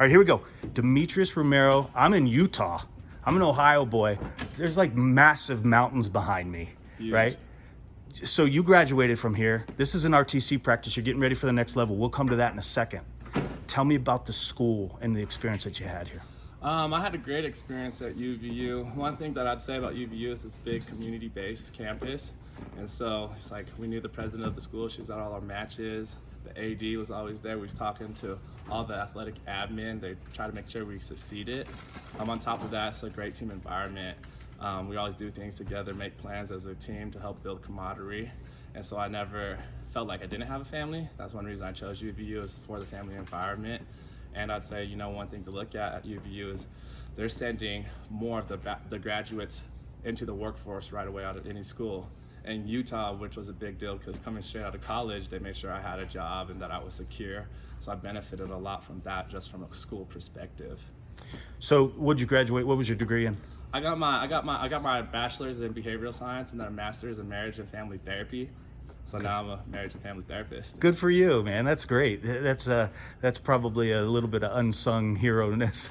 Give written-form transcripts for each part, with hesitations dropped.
right, here we go. Demetrius Romero. I'm in Utah. I'm an Ohio boy. There's like massive mountains behind me, Huge. right? So you graduated from here. This is an RTC practice. You're getting ready for the next level. We'll come to that in a second. Tell me about the school and the experience that you had here. I had a great experience at UVU. One thing that I'd say about UVU is this big community-based campus. And so it's like we knew the president of the school. She was at all our matches. The AD was always there. We was talking to all the athletic admin. They try to make sure we succeeded. On top of that, it's a great team environment. We always do things together, make plans as a team to help build camaraderie. And so I never felt like I didn't have a family. That's one reason I chose UVU, is for the family environment. And I'd say, one thing to look at UVU is they're sending more of the graduates into the workforce right away out of any school. In Utah, which was a big deal because coming straight out of college, they made sure I had a job and that I was secure. So I benefited a lot from that, just from a school perspective. So what'd you graduate? What was your degree in? I got my bachelor's in behavioral science and then a master's in marriage and family therapy. So now I'm a marriage and family therapist. Good for you, man. That's great. That's probably a little bit of unsung hero-ness,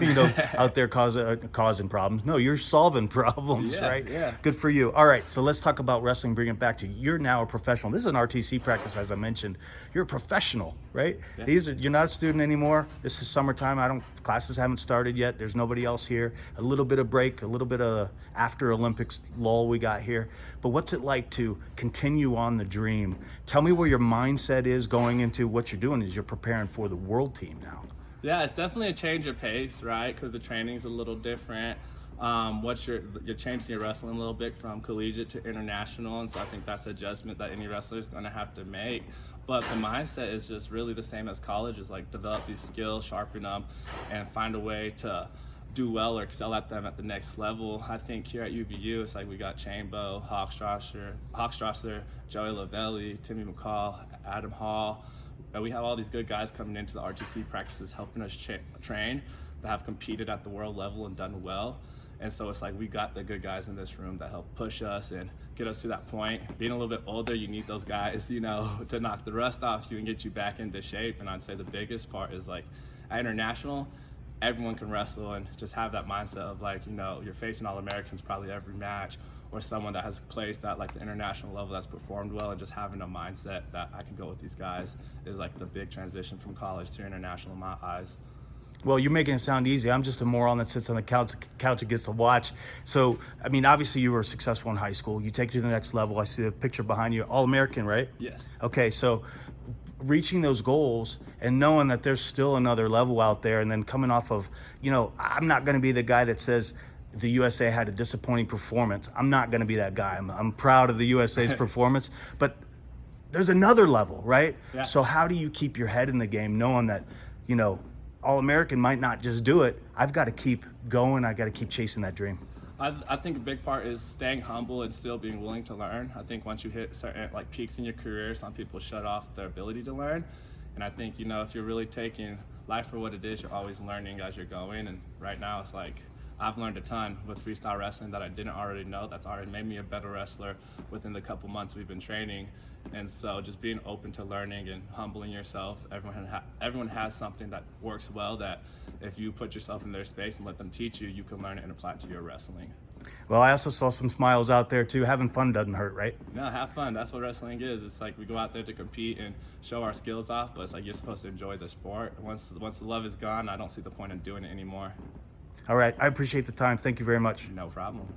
out there causing problems. No, you're solving problems, Yeah, right? yeah. Good for you. All right, so let's talk about wrestling. Bring it back to you. You're now a professional. This is an RTC practice, as I mentioned. You're a professional, right? Yeah. You're not a student anymore. This is summertime. Classes haven't started yet. There's nobody else here. A little bit of break, a little bit of after Olympics lull we got here. But what's it like to continue on the dream? Tell me where your mindset is going into what you're doing as you're preparing for the world team now. Yeah, it's definitely a change of pace, right? Because the training's a little different. You're changing your wrestling a little bit from collegiate to international, and so I think that's an adjustment that any wrestler is going to have to make. But the mindset is just really the same as college. Is like develop these skills, sharpen them, and find a way to do well or excel at them at the next level. I think here at UVU, it's like we got Chambo, Hochstrasser, Joey Lavelli, Timmy McCall, Adam Hall. And we have all these good guys coming into the RTC practices helping us train that have competed at the world level and done well. And so it's like we got the good guys in this room that help push us and get us to that point. Being a little bit older, you need those guys, to knock the rust off you and get you back into shape. And I'd say the biggest part is like at international, everyone can wrestle, and just have that mindset of like, you're facing All-Americans probably every match, or someone that has placed at like the international level that's performed well, and just having a mindset that I can go with these guys is like the big transition from college to international in my eyes. Well, you're making it sound easy. I'm just a moron that sits on the couch and gets to watch. So, obviously you were successful in high school. You take it to the next level. I see the picture behind you. All-American, right? Yes. Okay, so reaching those goals and knowing that there's still another level out there, and then coming off of, I'm not going to be the guy that says the USA had a disappointing performance. I'm not going to be that guy. I'm proud of the USA's performance, but there's another level, right? Yeah. So how do you keep your head in the game knowing that, All-American might not just do it. I've got to keep going. I got to keep chasing that dream. I think a big part is staying humble and still being willing to learn. I think once you hit certain peaks in your career, some people shut off their ability to learn. And I think, if you're really taking life for what it is, you're always learning as you're going. And right now it's like I've learned a ton with freestyle wrestling that I didn't already know. That's already made me a better wrestler within the couple months we've been training. And so just being open to learning and humbling yourself. Everyone has something that works well, that if you put yourself in their space and let them teach you, you can learn it and apply it to your wrestling. Well, I also saw some smiles out there too. Having fun doesn't hurt, right? No, have fun. That's what wrestling is. It's like we go out there to compete and show our skills off, but it's like you're supposed to enjoy the sport. Once the love is gone, I don't see the point in doing it anymore. All right. I appreciate the time. Thank you very much. No problem.